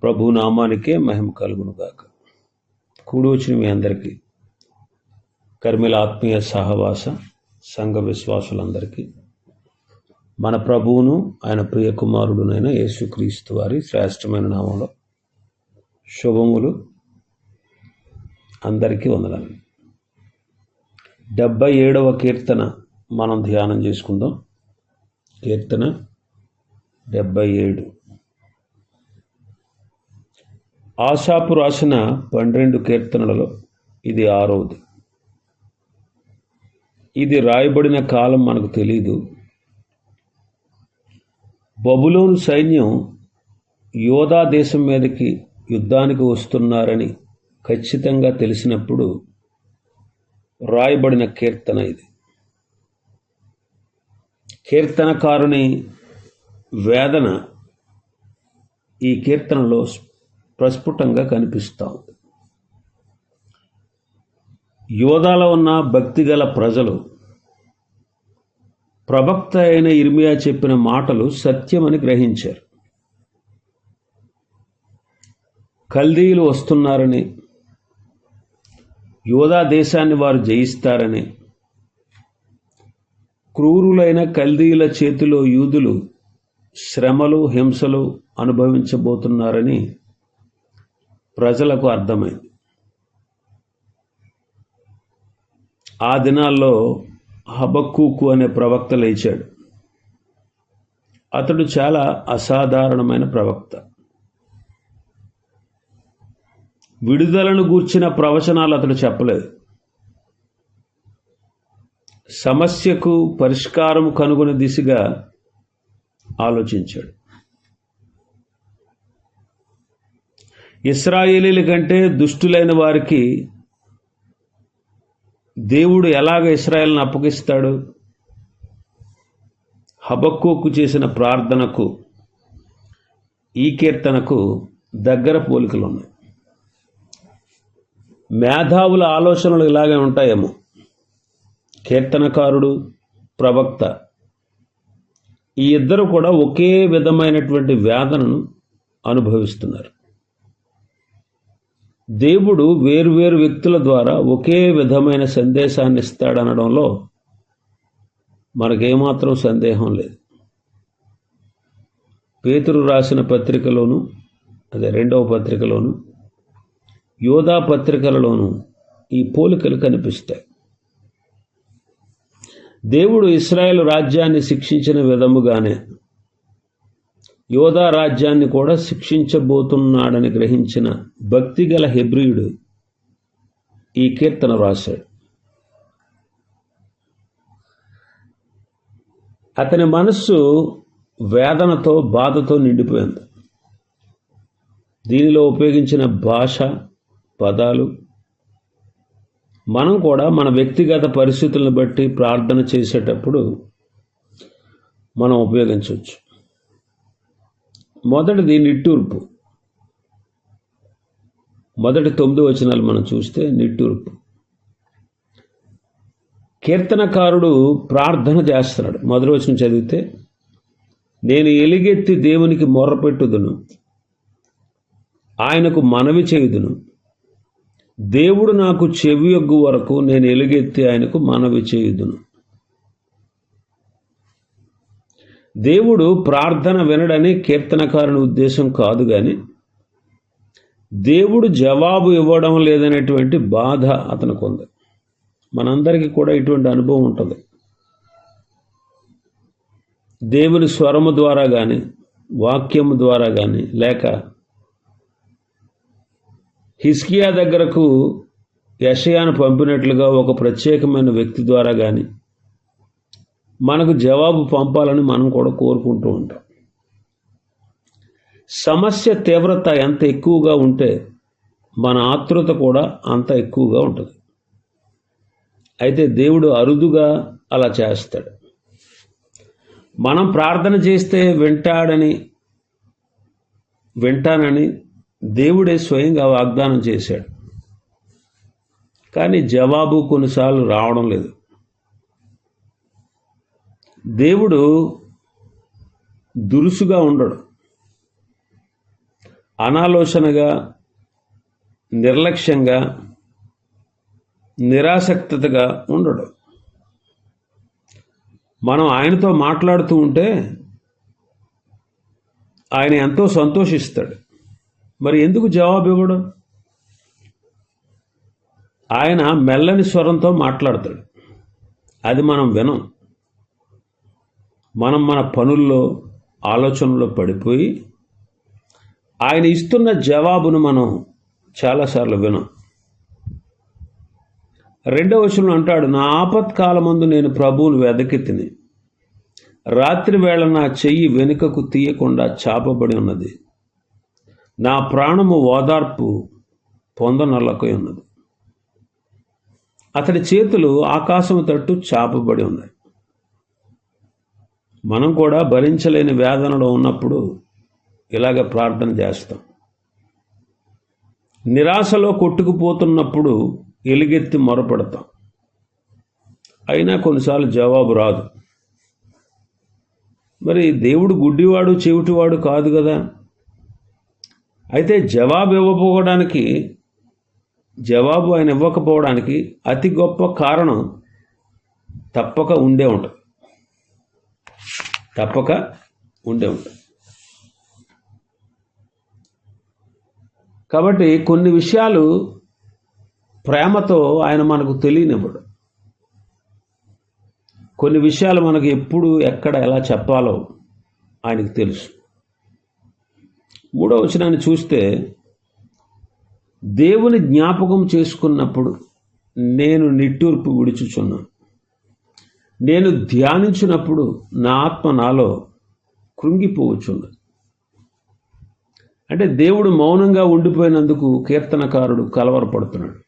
ప్రభు నామానికే మహిమ కలుగును గాక. కూడి వచ్చిన మీ అందరికీ, కర్మిల ఆత్మీయ సహవాస సంఘ విశ్వాసులందరికీ మన ప్రభువును ఆయన ప్రియ కుమారుడునైన యేసుక్రీస్తు వారి శ్రేష్టమైన నామంలో శుభములు. అందరికీ వందనాలు. 77వ కీర్తన మనం ధ్యానం చేసుకుందాం. కీర్తన 77. ఆసాపు రాసిన 12 కీర్తనలలో ఇది 6వది. ఇది రాయబడిన కాలం మనకు తెలీదు. బబులోను సైన్యం యోధా దేశం మీదకి యుద్ధానికి వస్తున్నారని ఖచ్చితంగా తెలిసినప్పుడు రాయబడిన కీర్తన ఇది. కీర్తనకారుని వేదన ఈ కీర్తనలో ప్రస్ఫుటంగా కనిపిస్తూ ఉంది. యోధాలో ఉన్న భక్తిగల ప్రజలు ప్రవక్త అయిన ఇర్మియా చెప్పిన మాటలు సత్యమని గ్రహించారు. కల్దీయులు వస్తున్నారని, యోధా దేశాన్ని వారు జయిస్తారని, క్రూరులైన కల్దీయుల చేతిలో యూదులు శ్రమలు హింసలు అనుభవించబోతున్నారని ప్రజలకు అర్థమైంది. ఆ దినాల్లో హబక్కూకు అనే ప్రవక్త లేచాడు. అతడు చాలా అసాధారణమైన ప్రవక్త. విడుదలను గూర్చిన ప్రవచనాలు అతడు చెప్పలేదు. సమస్యకు పరిష్కారం కనుగొనే దిశగా ఆలోచించాడు. ఇశ్రాయేలీల కంటే దుష్టులైన వారికి దేవుడు ఎలాగ ఇశ్రాయేలును అప్పగిస్తాడు? హబక్కూకు చేసిన ప్రార్థనకు ఈ కీర్తనకు దగ్గర పోలికలు ఉన్నాయి. మేధావుల ఆలోచనలు ఇలాగే ఉంటాయేమో. కీర్తనకారుడు, ప్రవక్త ఈ ఇద్దరు కూడా ఒకే విధమైనటువంటి వేదనను అనుభవిస్తున్నారు. దేవుడు వేరువేరు వ్యక్తుల ద్వారా ఒకే విధమైన సందేశాన్ని ఇస్తాడనడంలో మనకేమాత్రం సందేహం లేదు. పేతురు రాసిన పత్రికలోను, అదే 2వ పత్రికలోను, యోధా పత్రికలలోను ఈ పోలికలు కనిపిస్తాయి. దేవుడు ఇశ్రాయేలు రాజ్యాన్ని శిక్షించిన విధముగానే యోధా రాజ్యాన్ని కూడా శిక్షించబోతున్నాడని గ్రహించిన భక్తిగల హెబ్రీయుడు ఈ కీర్తన రాశాడు. అతని మనస్సు వేదనతో, బాధతో నిండిపోయింది. దీనిలో ఉపయోగించిన భాష, పదాలు మనం కూడా మన వ్యక్తిగత పరిస్థితులను బట్టి ప్రార్థన చేసేటప్పుడు మనం ఉపయోగించవచ్చు. మొదటిది నిట్టూర్పు. మొదటి 9 వచనాలు మనం చూస్తే నిట్టూర్పు. కీర్తనకారుడు ప్రార్థన చేస్తున్నాడు. మొదటి వచనం చదివితే, నేను ఎలుగెత్తి దేవునికి మొర్రపెట్టుదును, ఆయనకు మనవి చేయుదును. దేవుడు నాకు చెవియొగ్గు వరకు నేను ఎలుగెత్తి ఆయనకు మనవి చేయుదును. దేవుడు ప్రార్థన వినడని కీర్తనకారుని ఉద్దేశం కాదు, కానీ దేవుడు జవాబు ఇవ్వడం లేదనేటువంటి బాధ అతనికి ఉంది. మనందరికీ కూడా ఇటువంటి అనుభవం ఉంటుంది. దేవుని స్వరము ద్వారా కానీ, వాక్యము ద్వారా కానీ, లేక హిజ్కియా దగ్గరకు యెషయాను పంపినట్లుగా ఒక ప్రత్యేకమైన వ్యక్తి ద్వారా కానీ మనకు జవాబు పంపాలని మనం కూడా కోరుకుంటూ ఉంటాం. సమస్య తీవ్రత ఎంత ఎక్కువగా ఉంటే మన ఆతృత కూడా అంత ఎక్కువగా ఉంటుంది. అయితే దేవుడు అరుదుగా అలా చేస్తాడు. మనం ప్రార్థన చేస్తే వింటానని దేవుడే స్వయంగా వాగ్దానం చేశాడు. కానీ జవాబు కొన్నిసార్లు రావడం లేదు. దేవుడు దురుసుగా ఉండడు. అనాలోచనగా, నిర్లక్ష్యంగా, నిరాసక్తగా ఉండడు. మనం ఆయనతో మాట్లాడుతూ ఉంటే ఆయన ఎంతో సంతోషిస్తాడు. మరి ఎందుకు జవాబు ఇవ్వడం? ఆయన మెల్లని స్వరంతో మాట్లాడతాడు, అది మనం వినం. మనం మన పనుల్లో, ఆలోచనలో పడిపోయి ఆయన ఇస్తున్న జవాబును మనం చాలాసార్లు వినం. 2వ వచనంలో అంటాడు, నా ఆపత్కాలమందు నేను ప్రభువును వెదకి తిని, రాత్రి వేళ నా చెయ్యి వెనుకకు తీయకుండా చాపబడి ఉన్నది, నా ప్రాణము ఓదార్పు పొందనొల్లకై ఉన్నది. అతడి చేతులు ఆకాశము తట్టు చాపబడి ఉన్నాయి. మనం కూడా భరించలేని వేదనలో ఉన్నప్పుడు ఇలాగ ప్రార్థన చేస్తాం. నిరాశలో కొట్టుకుపోతున్నప్పుడు ఎలుగెత్తి మొరపెడతాం. అయినా కొన్నిసార్లు జవాబు రాదు. మరి దేవుడు గుడ్డివాడు, చెవిటివాడు కాదు కదా. అయితే జవాబు ఆయన ఇవ్వకపోవడానికి అతి గొప్ప కారణం తప్పక ఉండే ఉంటుంది. కాబట్టి కొన్ని విషయాలు ప్రేమతో ఆయన మనకు తెలియనివ్వడు. కొన్ని విషయాలు మనకు ఎప్పుడు, ఎక్కడ, ఎలా చెప్పాలో ఆయనకు తెలుసు. 3వ వచనాన్ని చూస్తే, దేవుని జ్ఞాపకం చేసుకున్నప్పుడు నేను నిట్టూర్పు విడుచుచున్నాను, నేను ధ్యానించినప్పుడు నా ఆత్మ నాలో కృంగిపోవచ్చున్నది. అంటే దేవుడు మౌనంగా ఉండిపోయినందుకు కీర్తనకారుడు కలవరపడుతున్నాడు.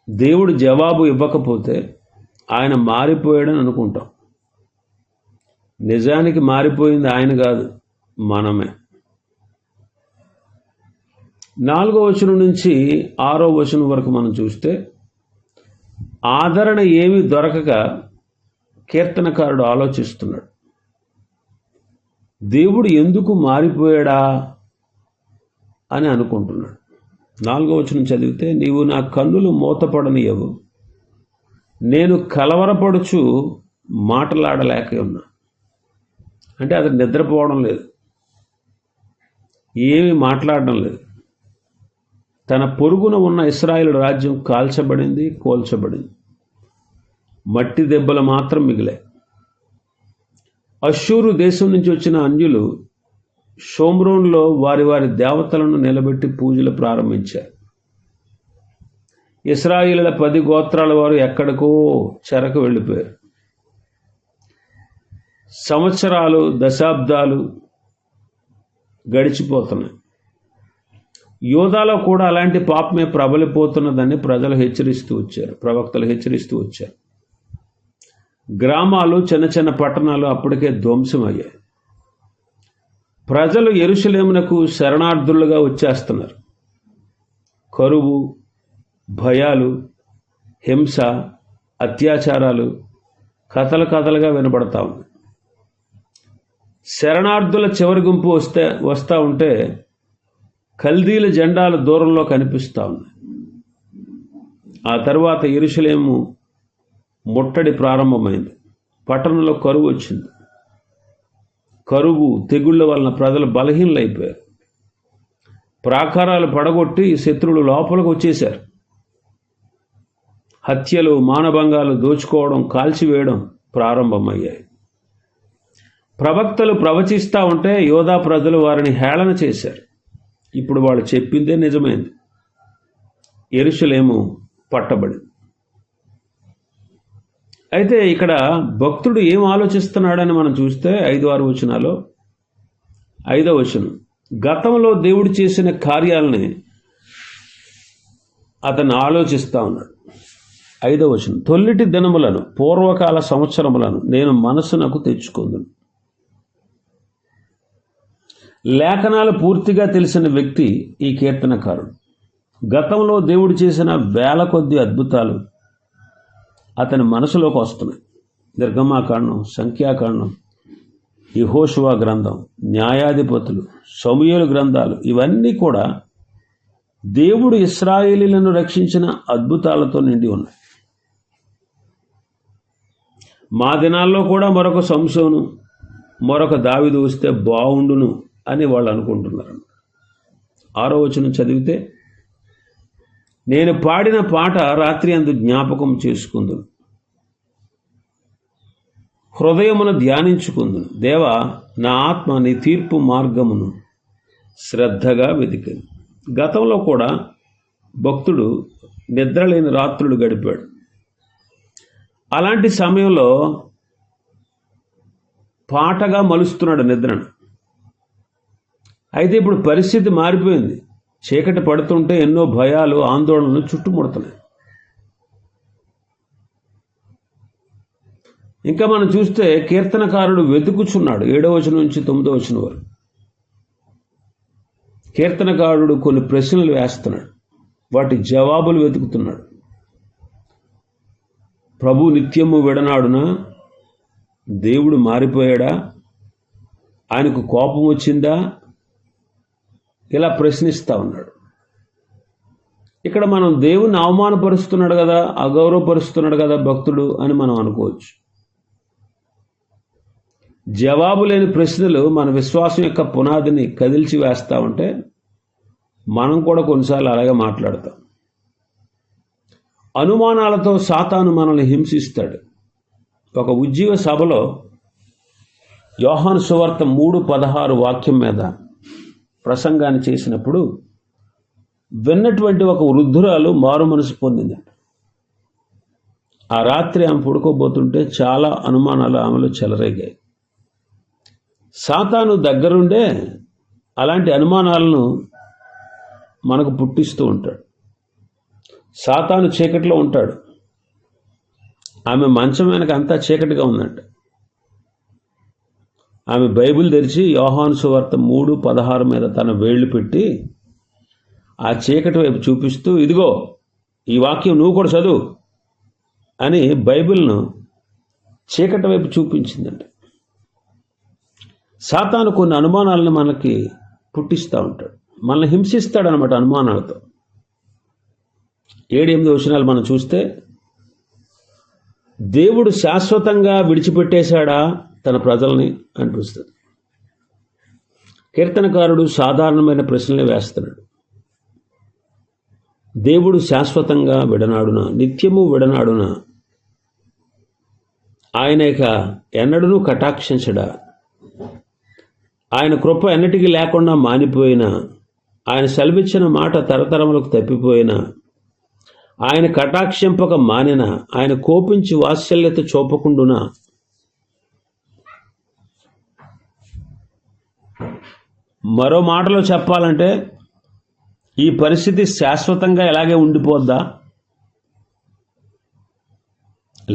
దేవుడు జవాబు ఇవ్వకపోతే ఆయన మారిపోయాడని అనుకుంటాం. నిజానికి మారిపోయింది ఆయన కాదు, మనమే. 4వ వచనం నుంచి 6వ వచనం వరకు మనం చూస్తే, ఆదరణ ఏమీ దొరకక కీర్తనకారుడు ఆలోచిస్తున్నాడు. దేవుడు ఎందుకు మారిపోయాడా అని అనుకుంటున్నాడు. 4వ వచనం చదివితే, నీవు నా కన్నులు మూతపడనియవు, నేను కలవరపడుచు మాటలాడలేక ఉన్నా. అంటే అతను నిద్రపోవడం లేదు, ఏమీ మాట్లాడడం లేదు. తన పొరుగున ఉన్న ఇశ్రాయేలు రాజ్యం కాల్చబడింది, కోల్చబడింది. మట్టి దెబ్బలు మాత్రం మిగిలాయి. అష్షూరు దేశం నుంచి వచ్చిన అన్యులు షోమ్రోన్లో వారి వారి దేవతలను నిలబెట్టి పూజలు ప్రారంభించారు. ఇశ్రాయేలుల 10 గోత్రాల వారు ఎక్కడికో చెరకు వెళ్ళిపోయారు. సంవత్సరాలు, దశాబ్దాలు గడిచిపోతున్నాయి. యోధాలో కూడా అలాంటి పాపమే ప్రబలిపోతున్నదని ప్రవక్తలు హెచ్చరిస్తూ వచ్చారు. గ్రామాలు, చిన్న చిన్న పట్టణాలు అప్పటికే ధ్వంసమయ్యాయి. ప్రజలు యెరూషలేమునకు శరణార్థులుగా వచ్చేస్తున్నారు. కరువు, భయాలు, హింస, అత్యాచారాలు కథలుగా వినబడతా ఉంది. శరణార్థుల చివరి గుంపు వస్తూ ఉంటే కల్దీల జెండాలు దూరంలో కనిపిస్తూ ఉన్నాయి. ఆ తర్వాత యెరూషలేము ముట్టడి ప్రారంభమైంది. పట్టణంలో కరువు వచ్చింది. కరువు, తెగుళ్ళ వలన ప్రజలు బలహీనలైపోయారు. ప్రాకారాలు పడగొట్టి శత్రువులు లోపలికి వచ్చేశారు. హత్యలు, మానభంగాలు, దోచుకోవడం, కాల్చివేయడం ప్రారంభమయ్యాయి. ప్రవక్తలు ప్రవచిస్తూ ఉంటే యోధా ప్రజలు వారిని హేళన చేశారు. ఇప్పుడు వాళ్ళు చెప్పిందే నిజమైంది. యెరూషలేము పట్టబడింది. అయితే ఇక్కడ భక్తుడు ఏం ఆలోచిస్తున్నాడని మనం చూస్తే 5-6 వచనాల్లో 5వ వచనం, గతంలో దేవుడు చేసిన కార్యాలని అతను ఆలోచిస్తూ ఉన్నాడు. 5వ వచనం, తొల్లిటి దినములను, పూర్వకాల సంవత్సరములను నేను మనసునకు తెచ్చుకుందును. లేఖనాలు పూర్తిగా తెలిసిన వ్యక్తి ఈ కీర్తనకారుడు. గతంలో దేవుడు చేసిన వేల కొద్ది అద్భుతాలు అతని మనసులోకి వస్తున్నాయి. నిర్గమాకాండం, సంఖ్యాకాండం, యెహోషువ గ్రంథం, న్యాయాధిపతులు, సమూయేలు గ్రంథాలు, ఇవన్నీ కూడా దేవుడు ఇశ్రాయేలీయులను రక్షించిన అద్భుతాలతో నిండి ఉన్నాయి. మా దినాల్లో కూడా మరొక సంసోను, మరొక దావీదు వస్తే బాగుండును అని వాళ్ళు అనుకుంటున్నారు. 6వ వచనం చదివితే, నేను పాడిన పాట రాత్రి అందు జ్ఞాపకం చేసుకుందును, హృదయమున ధ్యానించుకుందును. దేవా, నా ఆత్మ నీ తీర్పు మార్గమును శ్రద్ధగా వెతికింది. గతంలో కూడా భక్తుడు నిద్రలేని రాత్రులు గడిపాడు. అలాంటి సమయంలో పాటగా మలుస్తున్నాడు నిద్రను. అయితే ఇప్పుడు పరిస్థితి మారిపోయింది. చీకటి పడుతుంటే ఎన్నో భయాలు, ఆందోళనలు చుట్టుముడుతున్నాయి. ఇంకా మనం చూస్తే కీర్తనకారుడు వెతుకుచున్నాడు. 7వ వచనం నుంచి 9వ వచనం వరకు కీర్తనకారుడు కొన్ని ప్రశ్నలు వేస్తున్నాడు, వాటి జవాబులు వెతుకుతున్నాడు. ప్రభు నిత్యము విడనాడునా? దేవుడు మారిపోయాడా? ఆయనకు కోపం వచ్చిందా? ఇలా ప్రశ్నిస్తూ ఉన్నాడు. ఇక్కడ మనం దేవుణ్ణి అవమానపరుస్తున్నాడు కదా, అగౌరవపరుస్తున్నాడు కదా భక్తుడు అని మనం అనుకోవచ్చు. జవాబు లేని ప్రశ్నలు మన విశ్వాసం యొక్క పునాదిని కదిల్చి వేస్తూ ఉంటే మనం కూడా కొన్నిసార్లు అలాగే మాట్లాడతాం. అనుమానాలతో సాతాను మనల్ని హింసిస్తాడు. ఒక ఉజ్జీవ సభలో యోహాను సువార్త 3:16 వాక్యం మీద ప్రసంగాన్ని చేసినప్పుడు విన్నటువంటి ఒక వృద్ధురాలు మారు మనసు పొందిందంట. ఆ రాత్రి ఆమె పడుకోబోతుంటే చాలా అనుమానాలు ఆమెలో చెలరేగాయి. సాతాను దగ్గరుండే అలాంటి అనుమానాలను మనకు పుట్టిస్తూ ఉంటాడు. సాతాను చీకటిలో ఉంటాడు. ఆమె మంచం వెనక అంతా చీకటిగా ఉందంట. ఆమె బైబిల్ తెరిచి యోహాను సువార్త 3:16 మీద తన వేళ్లు పెట్టి ఆ చీకటి వైపు చూపిస్తూ, ఇదిగో ఈ వాక్యం నువ్వు కూడా చదువు అని బైబిల్ను చీకటి వైపు చూపించిందంట. సాతాను కొన్ని అనుమానాలను మనకి పుట్టిస్తూ ఉంటాడు, మనల్ని హింసిస్తాడు అనమాట అనుమానాలతో. 7-8 వచనాలు మనం చూస్తే, దేవుడు శాశ్వతంగా విడిచిపెట్టేశాడా తన ప్రజల్ని అనిపిస్తుంది. కీర్తనకారుడు సాధారణమైన ప్రశ్నలే వేస్తున్నాడు. దేవుడు శాశ్వతంగా విడనాడునా? నిత్యము విడనాడునా? ఆయన ఇక ఎన్నడూ కటాక్షించడా? ఆయన కృప ఎన్నటికీ లేకుండా మానిపోయినా, ఆయన సెలవిచ్చిన మాట తరతరములకు తప్పిపోయినా, ఆయన కటాక్షింపక మానిన, ఆయన కోపించి వాత్సల్యత చూపకుండునా? మరో మాటలో చెప్పాలంటే ఈ పరిస్థితి శాశ్వతంగా ఇలాగే ఉండిపోద్దా?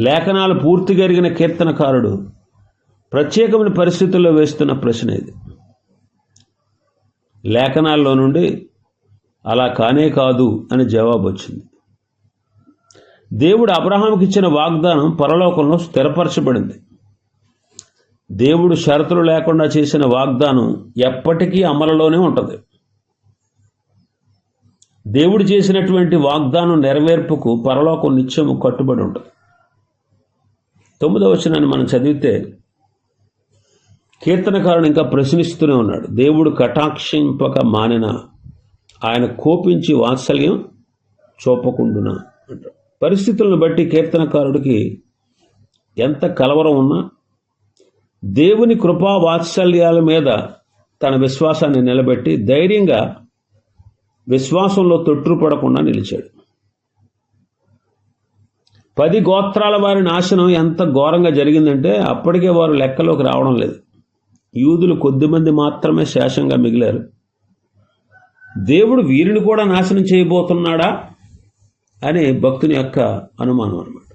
లేఖనాలు పూర్తిగా ఎరిగిన కీర్తనకారుడు ప్రత్యేకమైన పరిస్థితుల్లో వేస్తున్న ప్రశ్న ఇది. లేఖనాల్లో నుండి అలా కానే కాదు అని జవాబు వచ్చింది. దేవుడు అబ్రహాముకి ఇచ్చిన వాగ్దానం పరలోకంలో స్థిరపరచబడింది. దేవుడు షరతులు లేకుండా చేసిన వాగ్దానం ఎప్పటికీ అమలులోనే ఉంటుంది. దేవుడు చేసినటువంటి వాగ్దానం నెరవేర్పుకు పరలోకం నిత్యము కట్టుబడి ఉంటుంది. 9వ వచనాన్ని మనం చదివితే కీర్తనకారుడు ఇంకా ప్రశ్నిస్తూనే ఉన్నాడు. దేవుడు కటాక్షింపక మానిన, ఆయన కోపించి వాత్సల్యం చూపకుండునా అంటాడు. పరిస్థితులను బట్టి కీర్తనకారుడికి ఎంత కలవరం ఉన్నా దేవుని కృపా వాత్సల్యాల మీద తన విశ్వాసాన్ని నిలబెట్టి ధైర్యంగా విశ్వాసంలో తొట్టుపడకుండా నిలిచాడు. 10 గోత్రాల వారి నాశనం ఎంత ఘోరంగా జరిగిందంటే అప్పటికే వారు లెక్కలోకి రావడం లేదు. యూదులు కొద్దిమంది మాత్రమే శేషంగా మిగిలారు. దేవుడు వీరిని కూడా నాశనం చేయబోతున్నాడా అని భక్తుని యొక్క అనుమానం అన్నమాట.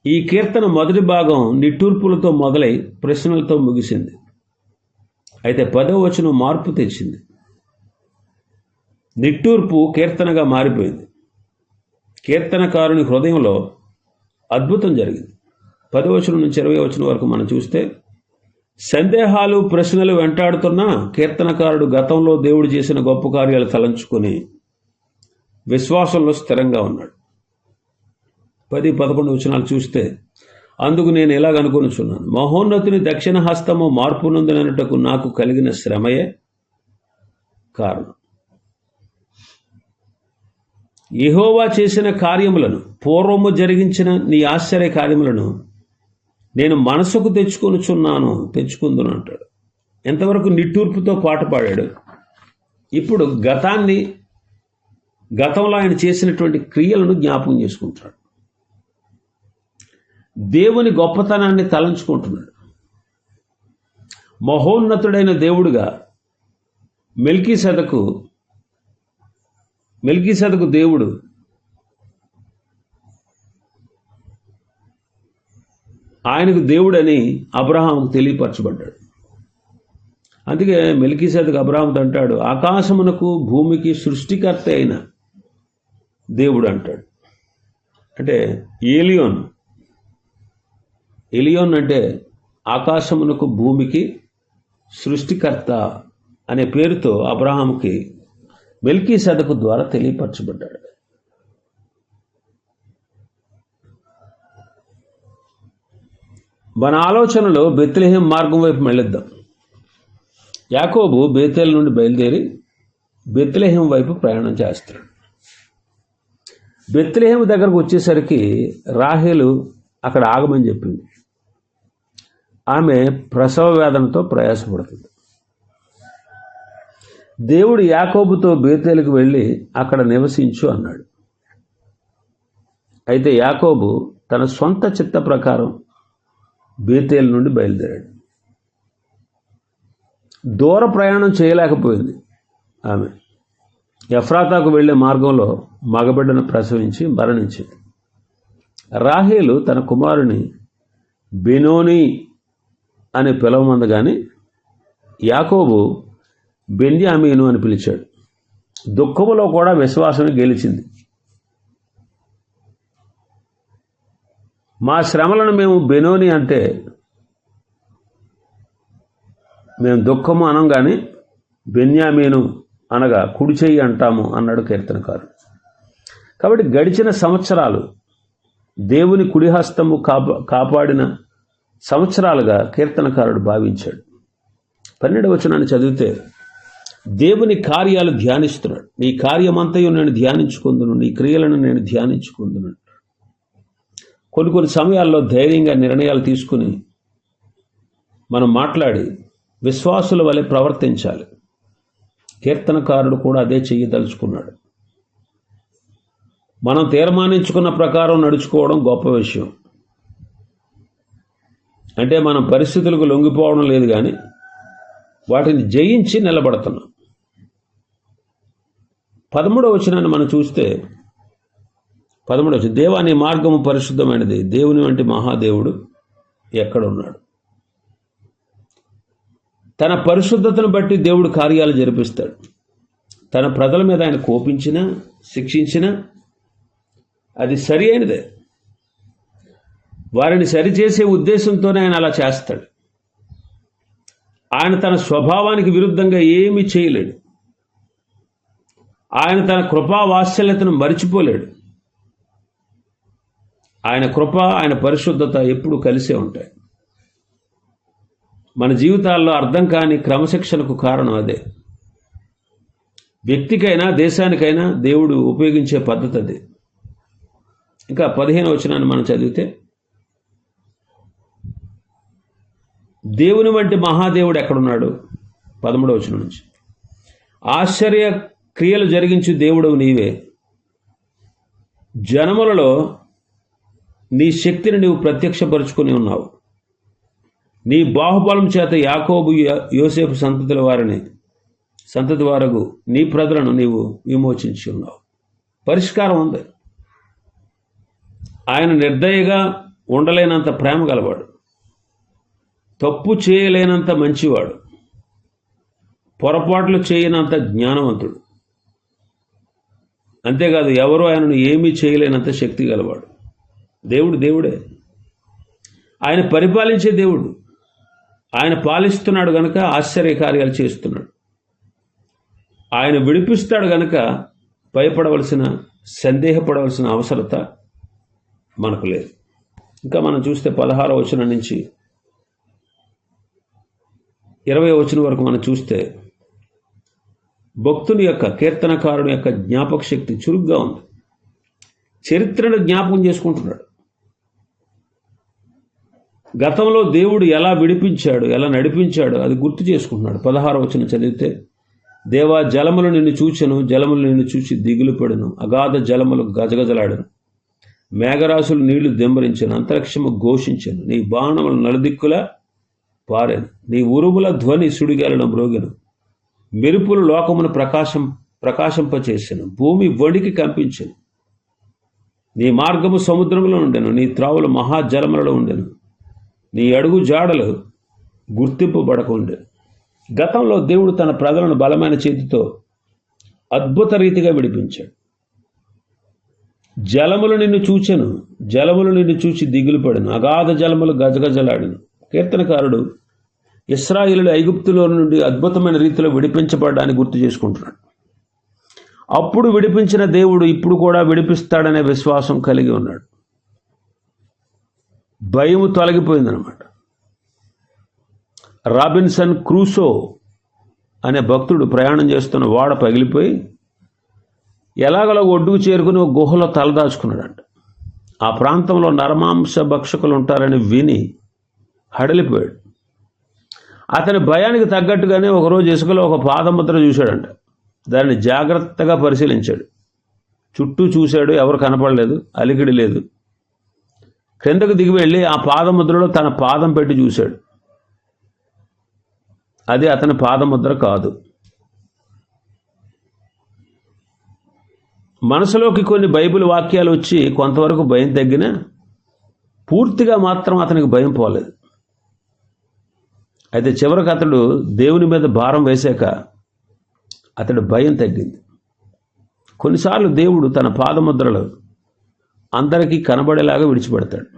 ఈ కీర్తన మొదటి భాగం నిట్టూర్పులతో మొదలై ప్రశ్నలతో ముగిసింది. అయితే 10వ వచనం మార్పు తెచ్చింది. నిట్టూర్పు కీర్తనగా మారిపోయింది. కీర్తనకారుని హృదయంలో అద్భుతం జరిగింది. 10వ వచనం నుంచి 20వ వచనం వరకు మనం చూస్తే, సందేహాలు ప్రశ్నలు వెంటాడుతున్న కీర్తనకారుడు గతంలో దేవుడు చేసిన గొప్ప కార్యాలు తలంచుకొని విశ్వాసంలో స్థిరంగా ఉన్నాడు. 10-11 వచనాలు చూస్తే, అందుకు నేను ఇలాగనుకొనుచున్నాను, మహోన్నతుని దక్షిణ హస్తము మార్పు నొందినట్టుకు నాకు కలిగిన శ్రమయే కారణం. యెహోవా చేసిన కార్యములను, పూర్వము జరిగించిన నీ ఆశ్చర్య కార్యములను నేను మనసుకు తెచ్చుకుందును అంటాడు. ఎంతవరకు నిట్టూర్పుతో పాట పాడాడు. ఇప్పుడు గతంలో ఆయన చేసినటువంటి క్రియలను జ్ఞాపకం చేసుకుంటున్నాడు. దేవుని గొప్పతనాన్ని తలంచుకుంటున్నాడు. మహోన్నతుడైన దేవుడుగా మెల్కీసెదకు దేవుడు ఆయనకు దేవుడని అబ్రహాముకు తెలియపరచబడ్డాడు. అందుకే మెల్కీసెదకు అబ్రహాముతో అంటాడు, ఆకాశమునకు భూమికి సృష్టికర్త అయిన దేవుడు అంటాడు. అంటే ఎలియోన్ అంటే ఆకాశమునకు భూమికి సృష్టికర్త అనే పేరుతో అబ్రహాముకి మెల్కీసెదకు ద్వారా తెలియపరచబడ్డాడు. మన ఆలోచనలో బెత్లెహేం మార్గం వైపు వెళ్ళిద్దాం. యాకోబు బేతేలు నుండి బయలుదేరి బెత్లెహేం వైపు ప్రయాణం చేస్తాడు. బెత్లెహేం దగ్గరకు వచ్చేసరికి రాహేలు అక్కడ ఆగమని చెప్పింది. ఆమె ప్రసవ వేదనతో ప్రయాసపడుతుంది. దేవుడు యాకోబుతో బేతేలుకు వెళ్ళి అక్కడ నివసించు అన్నాడు. అయితే యాకోబు తన సొంత చిత్త ప్రకారం బేతేలు నుండి బయలుదేరాడు. దూర ప్రయాణం చేయలేకపోయింది. ఆమె ఎఫ్రాతాకు వెళ్ళే మార్గంలో మగబిడ్డను ప్రసవించి మరణించింది. రాహేలు తన కుమారుని బెనోని అని పిలవమంది కానీ యాకోబు బెన్యామీను అని పిలిచాడు. దుఃఖములో కూడా విశ్వాసం గెలిచింది. మా శ్రమలను మేము బెనోని అంటే మేము దుఃఖము అనం కానీ బెన్యామీను అనగా కుడి చెయ్యి అంటాము అన్నాడు కీర్తనకారుడు. కాబట్టి గడిచిన సంవత్సరాలు దేవుని కుడిహస్తము కాపాడిన సంవత్సరాలుగా కీర్తనకారుడు భావించాడు. 12వ వచనాన్ని చదివితే, దేవుని కార్యాలు ధ్యానిస్తున్నాడు. నీ కార్యమంతయు నేను ధ్యానించుకుందును, నీ క్రియలను నేను ధ్యానించుకుందును. కొన్ని సమయాల్లో ధైర్యంగా నిర్ణయాలు తీసుకుని మనం మాట్లాడి విశ్వాసుల వలె ప్రవర్తించాలి. కీర్తనకారుడు కూడా అదే చెయ్యదలుచుకున్నాడు. మనం తీర్మానించుకున్న ప్రకారం నడుచుకోవడం గొప్ప విషయం. అంటే మనం పరిస్థితులకు లొంగిపోవడం లేదు, కానీ వాటిని జయించి నిలబడుతున్నాం. 13వ వచనాన్ని మనం చూస్తే, 13వ వచనం, దేవా నీ మార్గము పరిశుద్ధమైనది, దేవుని వంటి మహాదేవుడు ఎక్కడున్నాడు? తన పరిశుద్ధతను బట్టి దేవుడు కార్యాలు జరిపిస్తాడు. తన ప్రజల మీద ఆయన కోపించినా శిక్షించినా అది సరి అయినదే. వారిని సరిచేసే ఉద్దేశంతోనే ఆయన అలా చేస్తాడు. ఆయన తన స్వభావానికి విరుద్ధంగా ఏమీ చేయలేడు. ఆయన తన కృపా వాత్సల్యతను మరిచిపోలేడు. ఆయన కృప, ఆయన పరిశుద్ధత ఎప్పుడూ కలిసే ఉంటాయి. మన జీవితాల్లో అర్థం కాని క్రమశిక్షణకు కారణం అదే. వ్యక్తికైనా దేశానికైనా దేవుడు ఉపయోగించే పద్ధతి అదే. ఇంకా 15వ వచనాన్ని మనం చదివితే, దేవుని వంటి మహాదేవుడు ఎక్కడున్నాడు? 13వ వచనం నుంచి, ఆశ్చర్య క్రియలు జరిగించు దేవుడవు నీవే, జనములలో నీ శక్తిని నీవు ప్రత్యక్షపరుచుకొని ఉన్నావు. నీ బాహుబలం చేత యాకోబు యోసేపు సంతతి వారగు నీ ప్రజలను నీవు విమోచించి ఉన్నావు. పరిష్కారం ఉంది. ఆయన నిర్దయగా ఉండలేనంత ప్రేమ గలవాడు, తప్పు చేయలేనంత మంచివాడు, పొరపాట్లు చేయనంత జ్ఞానవంతుడు. అంతేకాదు ఎవరూ ఆయనను ఏమీ చేయలేనంత శక్తి గలవాడు. దేవుడే. ఆయన పరిపాలించే దేవుడు. ఆయన పాలిస్తున్నాడు గనుక ఆశ్చర్యకార్యాలు చేస్తున్నాడు. ఆయన విడిపిస్తాడు గనుక భయపడవలసిన, సందేహపడవలసిన అవసరత మనకు లేదు. ఇంకా మనం చూస్తే 16వ వచనం నుంచి 20వ వచనం వరకు మనం చూస్తే భక్తుని యొక్క, కీర్తనకారుని యొక్క జ్ఞాపక శక్తి చురుగ్గా ఉంది. చరిత్రను జ్ఞాపకం చేసుకుంటున్నాడు. గతంలో దేవుడు ఎలా విడిపించాడు, ఎలా నడిపించాడు అది గుర్తు చేసుకుంటున్నాడు. 16వ వచనం చదివితే, దేవా జలములు నిన్ను చూచెను, జలములు నిన్ను చూచి దిగులు పడెను, అగాధ జలములు గజగజలాడెను, మేఘరాశులు నీళ్లు దెంబరించెను, అంతరిక్షము ఘోషించెను, నీ బాణములు నలుదిక్కులా పారెను, నీ ఉరుముల ధ్వని సుడిగాలను మ్రోగెను, మెరుపులు లోకమును ప్రకాశింపచేసెను, భూమి వణికి కంపించెను, నీ మార్గము సముద్రములో ఉండెను, నీ త్రావులు మహాజలములలో ఉండెను, నీ అడుగు జాడలు గుర్తింపబడకుండే. గతంలో దేవుడు తన ప్రజలను బలమైన చేతితో అద్భుత రీతిగా విడిపించాడు. జలములు నిన్ను చూచెను, జలములు నిన్ను చూచి దిగులు పడెను, అగాధ జలములు గజగజలాడెను. కీర్తనకారుడు ఇశ్రాయేలు ఐగుప్తులో నుండి అద్భుతమైన రీతిలో విడిపించబడ్డాన్ని గుర్తు చేసుకుంటున్నాడు. అప్పుడు విడిపించిన దేవుడు ఇప్పుడు కూడా విడిపిస్తాడనే విశ్వాసం కలిగి ఉన్నాడు. భయము తొలగిపోయిందనమాట. రాబిన్సన్ క్రూసో అనే భక్తుడు ప్రయాణం చేస్తున్న ఓడ పగిలిపోయి ఎలాగలో ఒడ్డుకు చేరుకుని ఒక గుహలో తలదాచుకున్నాడంట. ఆ ప్రాంతంలో నరమాంస భక్షకులు ఉంటారని విని హడలిపోయాడు. అతని భయానికి తగ్గట్టుగానే ఒకరోజు ఇసుకలో ఒక పాదముద్ర చూశాడంట. దాన్ని జాగ్రత్తగా పరిశీలించాడు. చుట్టూ చూశాడు, ఎవరు కనపడలేదు, అలికిడి లేదు. క్రిందకు దిగి వెళ్ళి ఆ పాదముద్రలో తన పాదం పెట్టి చూశాడు. అది అతని పాదముద్ర కాదు. మనసులోకి కొన్ని బైబిల్ వాక్యాలు వచ్చి కొంతవరకు భయం తగ్గినా పూర్తిగా మాత్రం అతనికి భయం పోలేదు. అయితే చివరికి అతడు దేవుని మీద భారం వేశాక అతడి భయం తగ్గింది. కొన్నిసార్లు దేవుడు తన పాదముద్రలు అందరికీ కనబడేలాగా విడిచిపెడతాడు.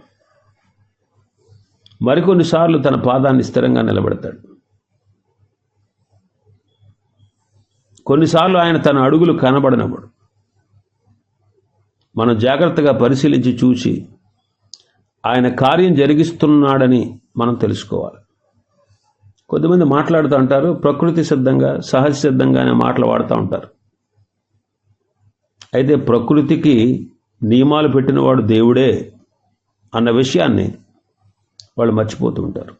మరికొన్నిసార్లు తన పాదాన్ని స్థిరంగా నిలబెడతాడు. కొన్నిసార్లు ఆయన తన అడుగులు కనబడినప్పుడు మనం జాగ్రత్తగా పరిశీలించి చూసి ఆయన కార్యం జరిగిస్తున్నాడని మనం తెలుసుకోవాలి. కొద్దిమంది మాట్లాడుతూ ఉంటారు, ప్రకృతి సిద్ధంగా, సహజ సిద్ధంగా అనే మాటలు వాడుతూ ఉంటారు. అయితే ప్రకృతికి నియమాలు పెట్టినవాడు దేవుడే అన్న విషయాన్ని వాళ్ళు మర్చిపోతూ ఉంటారు.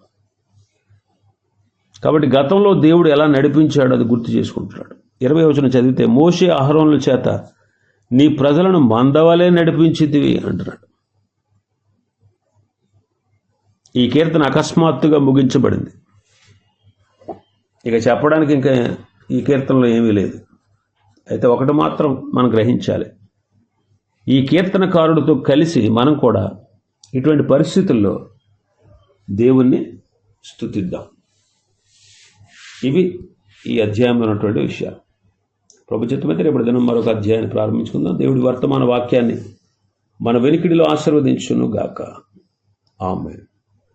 కాబట్టి గతంలో దేవుడు ఎలా నడిపించాడో అది గుర్తు చేసుకుంటున్నాడు. 20వ వచనం చదివితే, మోషే అహరోనుల చేత నీ ప్రజలను మందవలే నడిపించితివి అంటున్నాడు. ఈ కీర్తన అకస్మాత్తుగా ముగించబడింది. ఇక చెప్పడానికి ఇంకా ఈ కీర్తనలో ఏమీ లేదు. అయితే ఒకటి మాత్రం మనం గ్రహించాలి, ఈ కీర్తనకారుడితో కలిసి మనం కూడా ఇటువంటి పరిస్థితుల్లో దేవుణ్ణి స్తుతిద్దాం. ఇవి ఈ అధ్యాయంలో ఉన్నటువంటి విషయాలు. ప్రభు చిత్తమైతే రేపటి దినం మరొక అధ్యాయాన్ని ప్రారంభించుకుందాం. దేవుడి వర్తమాన వాక్యాన్ని మన వెనుకిడిలో ఆశీర్వదించును గాక. ఆమేన్.